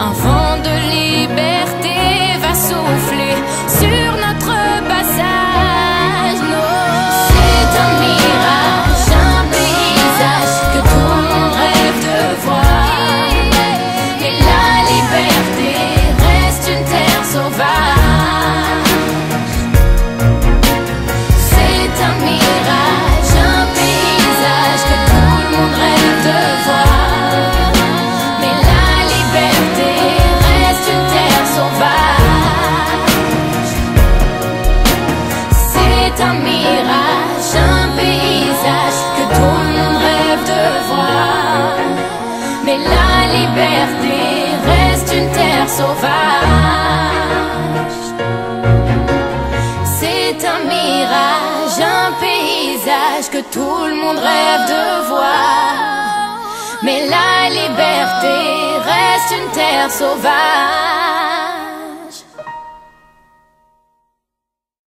Un vent de liberté va souffler sur notre passage. C'est un mirage, un paysage que tout le monde rêve de voir. Et la liberté reste une terre sauvage. C'est un mirage, un paysage que tout le monde rêve de voir. Mais la liberté reste une terre sauvage. C'est un mirage, un paysage que tout le monde rêve de voir. Mais la liberté reste une terre sauvage. C'est un mirage, un paysage que tout le monde rêve de voir. Mais la liberté reste une terre sauvage.